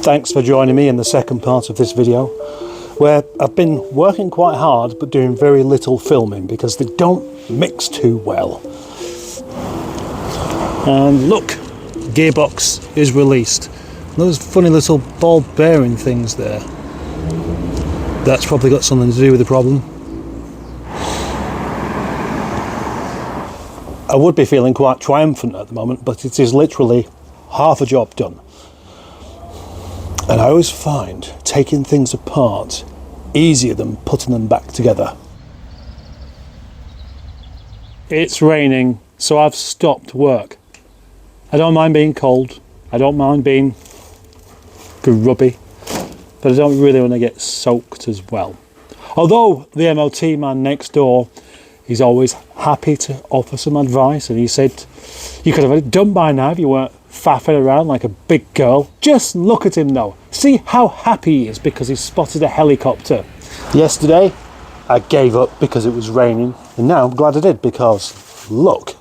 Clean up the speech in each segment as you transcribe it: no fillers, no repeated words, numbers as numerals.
Thanks for joining me in the second part of this video, where I've been working quite hard but doing very little filming because they don't mix too well. And look, Gearbox is released. Those funny little ball bearing things there. That's probably got something to do with the problem. I would be feeling quite triumphant at the moment, but it is literally half a job done. And I always find taking things apart easier than putting them back together. It's raining, so I've stopped work. I don't mind being cold, I don't mind being grubby, but I don't really want to get soaked as well. Although the MOT man next door, he's always happy to offer some advice, and he said, you could have had it done by now if you weren't faffing around like a big girl. Just look at him though. See how happy he is because he spotted a helicopter. Yesterday, I gave up because it was raining, and now I'm glad I did because look.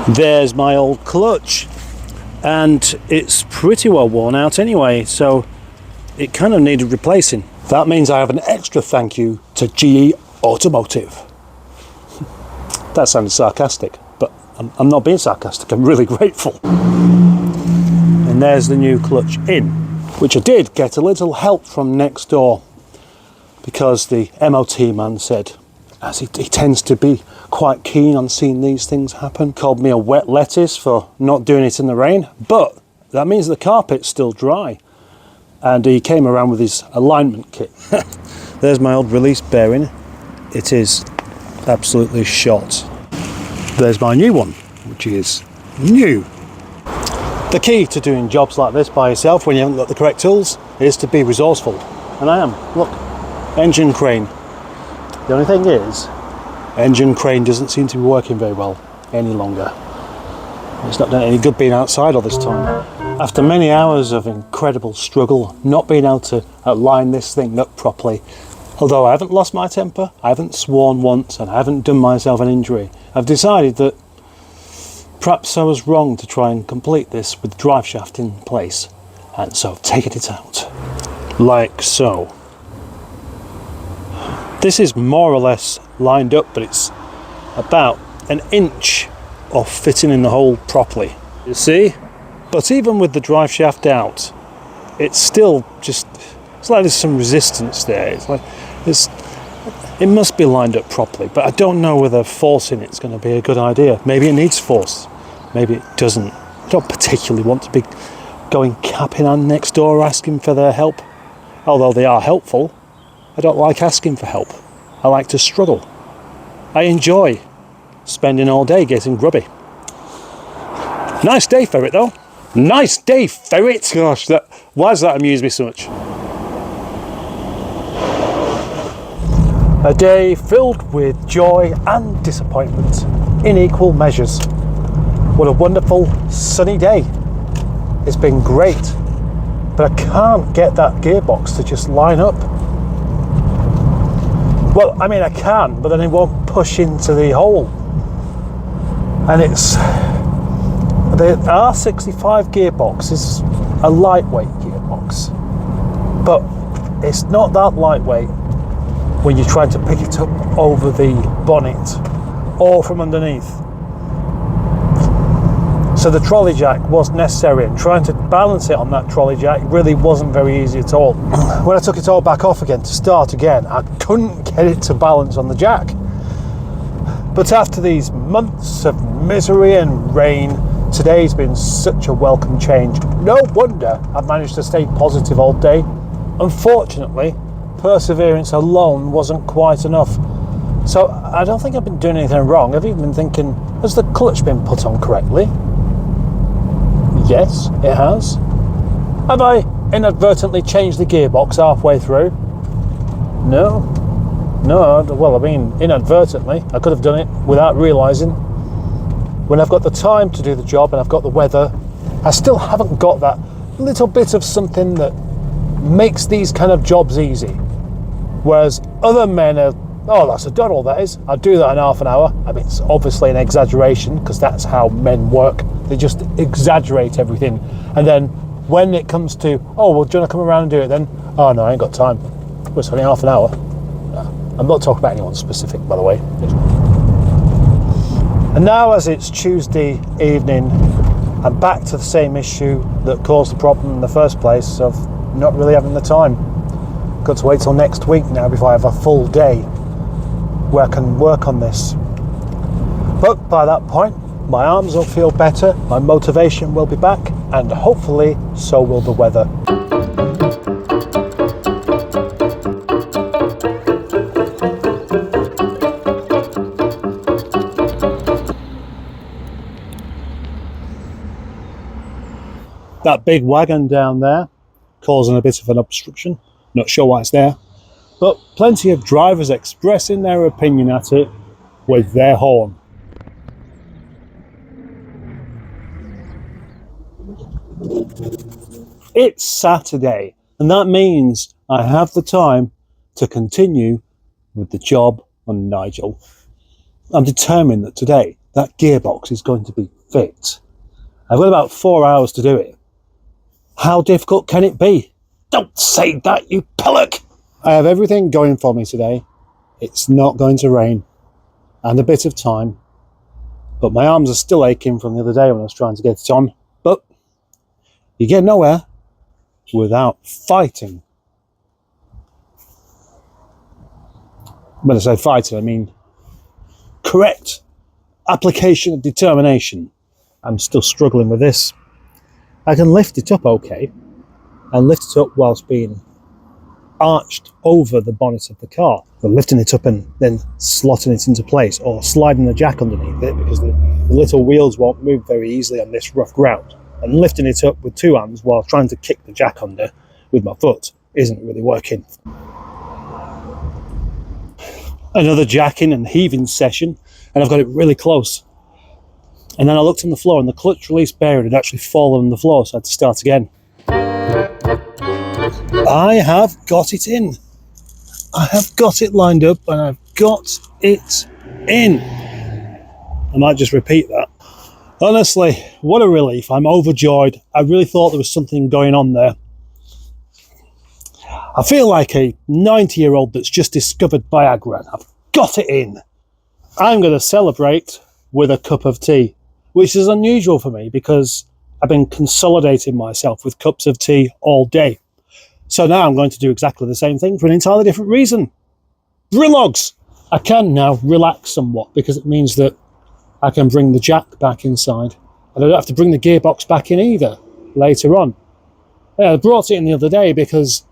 There's my old clutch, and it's pretty well worn out anyway, so it kind of needed replacing. That means I have an extra thank you to GE Automotive. That sounded sarcastic, but I'm not being sarcastic, I'm really grateful. And there's the new clutch in, which I did get a little help from next door because the MOT man said, as he tends to be quite keen on seeing these things happen, called me a wet lettuce for not doing it in the rain, but that means the carpet's still dry. And he came around with his alignment kit. There's my old release bearing. It is absolutely shot. There's my new one, which is new. The key to doing jobs like this by yourself when you haven't got the correct tools is to be resourceful. And I am. Look, engine crane. The only thing is, engine crane doesn't seem to be working very well any longer. It's not done any good being outside all this time. After many hours of incredible struggle, not being able to align this thing up properly, although I haven't lost my temper, I haven't sworn once, and I haven't done myself an injury, I've decided that perhaps I was wrong to try and complete this with the drive shaft in place. And so I've taken it out, like so. This is more or less lined up, but it's about an inch off fitting in the hole properly. You see? But even with the drive shaft out, it's still just, it's like there's some resistance there. It's like, it must be lined up properly, but I don't know whether forcing it's going to be a good idea. Maybe it needs force, maybe it doesn't. I don't particularly want to be going cap in hand next door asking for their help. Although they are helpful, I don't like asking for help. I like to struggle. I enjoy spending all day getting grubby. Nice day, Ferret, though. Nice day, Ferret! Gosh, why does that amuse me so much? A day filled with joy and disappointment in equal measures. What a wonderful sunny day. It's been great, but I can't get that gearbox to just line up. Well, I mean I can, but then it won't push into the hole. And it's... The R65 gearbox is a lightweight gearbox, but it's not that lightweight when you're trying to pick it up over the bonnet or from underneath. So the trolley jack was necessary, and trying to balance it on that trolley jack really wasn't very easy at all. When I took it all back off again to start again, I couldn't get it to balance on the jack. But after these months of misery and rain, today's been such a welcome change. No wonder I've managed to stay positive all day. Unfortunately, perseverance alone wasn't quite enough. So I don't think I've been doing anything wrong. I've even been thinking, has the clutch been put on correctly? Yes, it has. Have I inadvertently changed the gearbox halfway through? No, well, I mean, inadvertently. I could have done it without realising. When I've got the time to do the job and I've got the weather, I still haven't got that little bit of something that makes these kind of jobs easy. Whereas other men are, oh, that's a doddle, that is. I'll do that in half an hour. I mean, it's obviously an exaggeration because that's how men work. They just exaggerate everything. And then when it comes to, oh, well, do you want to come around and do it then? Oh, no, I ain't got time. Well, it's only half an hour. I'm not talking about anyone specific, by the way. And now, as it's Tuesday evening, I'm back to the same issue that caused the problem in the first place of not really having the time. Got to wait till next week now before I have a full day where I can work on this. But by that point, my arms will feel better, my motivation will be back, and hopefully so will the weather. That big wagon down there causing a bit of an obstruction. Not sure why it's there, but plenty of drivers expressing their opinion at it with their horn. It's Saturday, and that means I have the time to continue with the job on Nigel. I'm determined that today that gearbox is going to be fixed. I've got about 4 hours to do it. How difficult can it be? Don't say that, you pillock! I have everything going for me today. It's not going to rain, and a bit of time, but my arms are still aching from the other day when I was trying to get it on. But you get nowhere without fighting. When I say fighting, I mean correct application of determination. I'm still struggling with this. I can lift it up okay, and lift it up whilst being arched over the bonnet of the car. But lifting it up and then slotting it into place, or sliding the jack underneath it, because the little wheels won't move very easily on this rough ground. And lifting it up with two hands while trying to kick the jack under with my foot isn't really working. Another jacking and heaving session, and I've got it really close. And then I looked on the floor and the clutch release bearing had actually fallen on the floor, so I had to start again. I have got it in. I have got it lined up and I've got it in. I might just repeat that. Honestly, what a relief. I'm overjoyed. I really thought there was something going on there. I feel like a 90-year-old that's just discovered Viagra. I've got it in. I'm going to celebrate with a cup of tea, which is unusual for me because I've been consolidating myself with cups of tea all day. So now I'm going to do exactly the same thing for an entirely different reason. Relax! I can now relax somewhat because it means that I can bring the jack back inside. And I don't have to bring the gearbox back in either later on. Yeah, I brought it in the other day because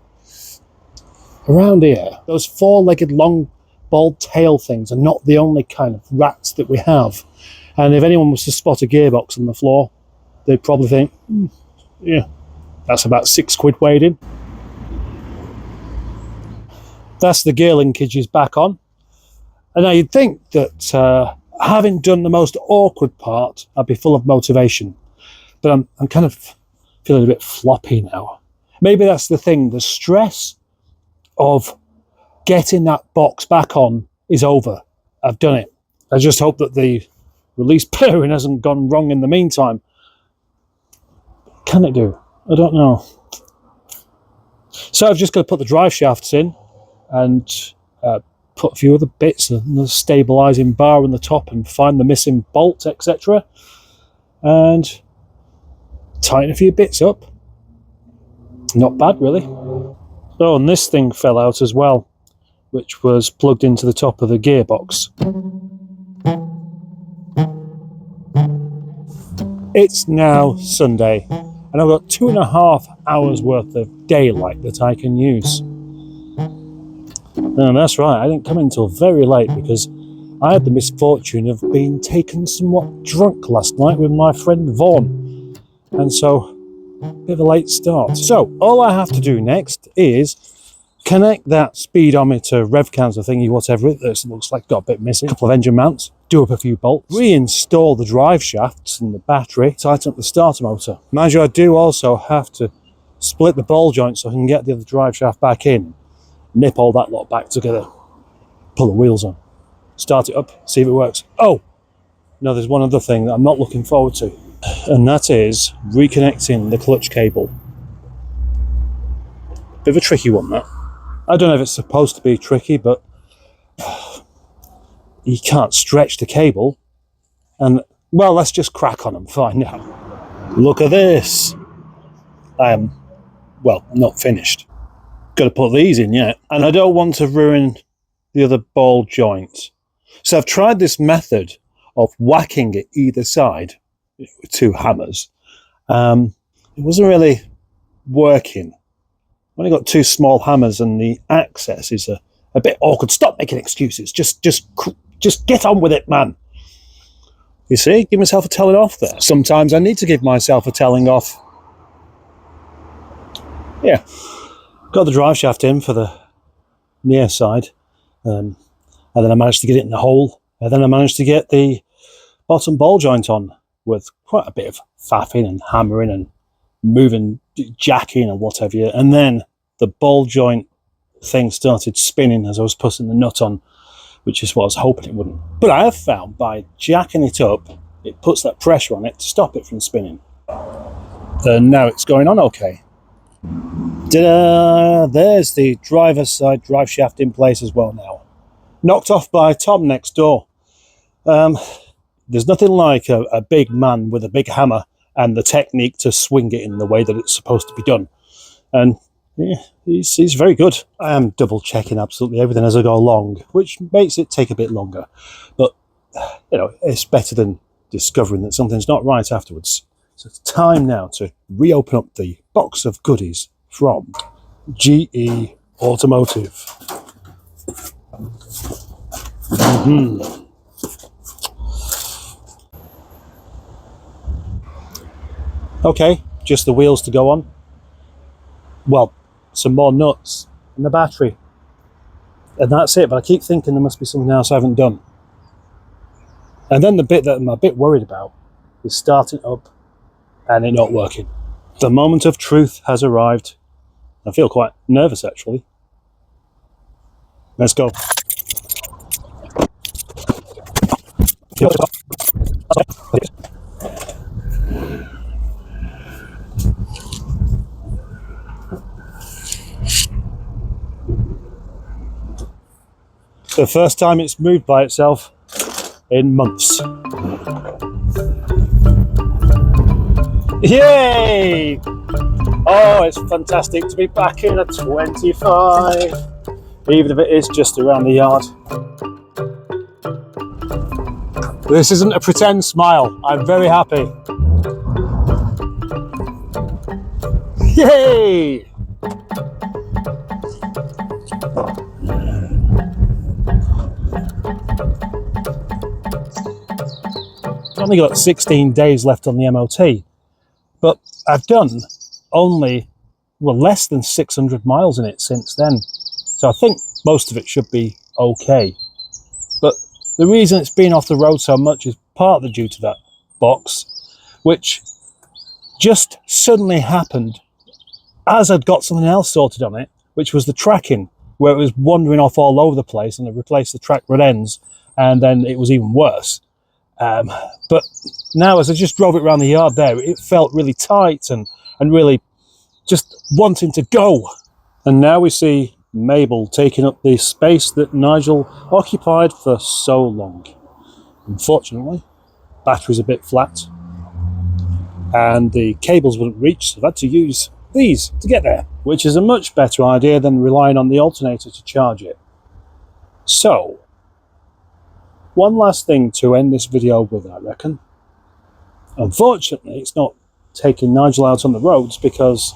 around here, those four-legged long bald tail things are not the only kind of rats that we have. And if anyone was to spot a gearbox on the floor, they'd probably think, yeah, that's about £6 weighed in. That's the gear linkages back on. And now you'd think that having done the most awkward part, I'd be full of motivation. But I'm kind of feeling a bit floppy now. Maybe that's the thing, the stress of getting that box back on is over. I've done it. I just hope that the release bearing hasn't gone wrong in the meantime. Can it do? I don't know. So I've just got to put the drive shafts in and put a few other bits, the stabilising bar on the top and find the missing bolt, etc. And tighten a few bits up. Not bad, really. Oh, and this thing fell out as well, which was plugged into the top of the gearbox. It's now Sunday, and I've got 2.5 hours worth of daylight that I can use. And that's right, I didn't come in until very late because I had the misfortune of being taken somewhat drunk last night with my friend Vaughan. And so, a bit of a late start. So, all I have to do next is connect that speedometer, rev counter thingy, whatever it is, looks like got a bit missing, a couple of engine mounts, do up a few bolts, reinstall the drive shafts and the battery, tighten up the starter motor. Mind you, I do also have to split the ball joint so I can get the other drive shaft back in, nip all that lot back together, pull the wheels on, start it up, see if it works. Oh, no, there's one other thing that I'm not looking forward to, and that is reconnecting the clutch cable. Bit of a tricky one, that. I don't know if it's supposed to be tricky, but you can't stretch the cable, and, well, let's just crack on and find out. Look at this. I am, well, not finished. Got to put these in yet, and I don't want to ruin the other ball joint. So I've tried this method of whacking it either side with 2 hammers. It wasn't really working. I've only got 2 small hammers, and the access is a bit awkward. Stop making excuses. Just get on with it, man. You see, give myself a telling off there. Sometimes I need to give myself a telling off. Yeah, got the drive shaft in for the near side, and then I managed to get it in the hole, and then I managed to get the bottom ball joint on with quite a bit of faffing and hammering and moving, jacking and whatever, and then the ball joint thing started spinning as I was putting the nut on, which is what I was hoping it wouldn't. But I have found by jacking it up, it puts that pressure on it to stop it from spinning. And now it's going on okay. Ta-da! There's the driver's side drive shaft in place as well now. Knocked off by Tom next door. There's nothing like a big man with a big hammer and the technique to swing it in the way that it's supposed to be done. And yeah, he's very good. I am double checking absolutely everything as I go along, which makes it take a bit longer. But, you know, it's better than discovering that something's not right afterwards. So it's time now to reopen up the box of goodies from GE Automotive. Okay, just the wheels to go on. Well, some more nuts and the battery. And that's it, but I keep thinking there must be something else I haven't done. And then the bit that I'm a bit worried about is starting up and it not working. The moment of truth has arrived. I feel quite nervous, actually. Let's go. The first time it's moved by itself in months. Yay! Oh, it's fantastic to be back in a 25, even if it is just around the yard. This isn't a pretend smile. I'm very happy. Yay! I've only got 16 days left on the MOT, but I've done only, well, less than 600 miles in it since then. So I think most of it should be okay. But the reason it's been off the road so much is partly due to that box, which just suddenly happened as I'd got something else sorted on it, which was the tracking, where it was wandering off all over the place, and I replaced the track rod ends, and then it was even worse. But now, as I just drove it around the yard there, it felt really tight and really just wanting to go. And now we see Mabel taking up the space that Nigel occupied for so long. Unfortunately, battery's a bit flat and the cables wouldn't reach, so I've had to use these to get there, which is a much better idea than relying on the alternator to charge it. So, one last thing to end this video with, I reckon. Unfortunately, it's not taking Nigel out on the roads because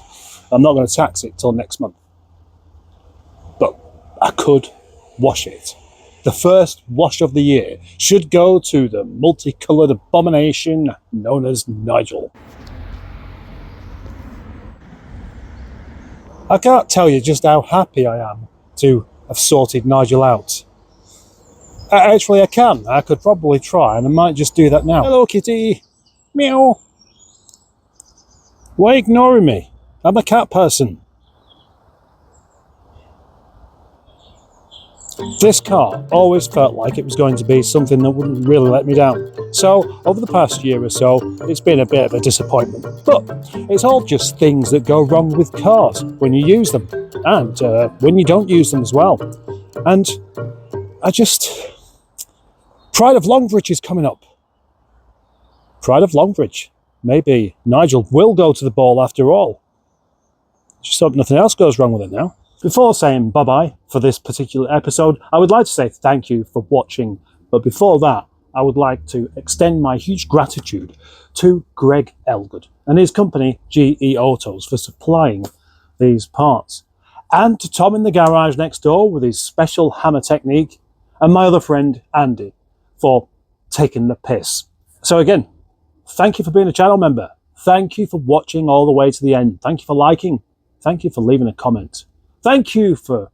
I'm not going to tax it till next month. But I could wash it. The first wash of the year should go to the multicoloured abomination known as Nigel. I can't tell you just how happy I am to have sorted Nigel out. Actually, I can. I could probably try, and I might just do that now. Hello, kitty. Meow. Why are you ignoring me? I'm a cat person. This car always felt like it was going to be something that wouldn't really let me down. So, over the past year or so, it's been a bit of a disappointment. But it's all just things that go wrong with cars when you use them, and when you don't use them as well. And Pride of Longbridge is coming up. Pride of Longbridge. Maybe Nigel will go to the ball after all. Just hope nothing else goes wrong with it now. Before saying bye-bye for this particular episode, I would like to say thank you for watching. But before that, I would like to extend my huge gratitude to Greg Elgood and his company, GE Autos, for supplying these parts. And to Tom in the garage next door with his special hammer technique. And my other friend, Andy, for taking the piss. So again, thank you for being a channel member. Thank you for watching all the way to the end. Thank you for liking. Thank you for leaving a comment. Thank you for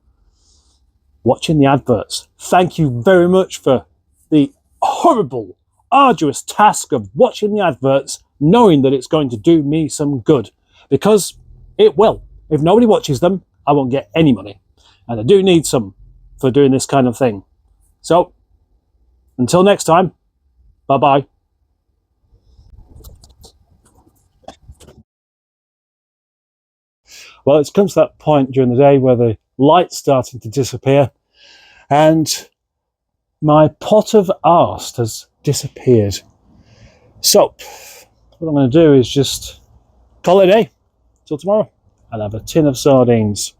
watching the adverts. Thank you very much for the horrible, arduous task of watching the adverts, knowing that it's going to do me some good. Because it will. If nobody watches them, I won't get any money. And I do need some for doing this kind of thing. So, until next time, bye-bye. Well, it's come to that point during the day where the light's starting to disappear and my pot of arse has disappeared. So, what I'm going to do is just call it a day till tomorrow and have a tin of sardines.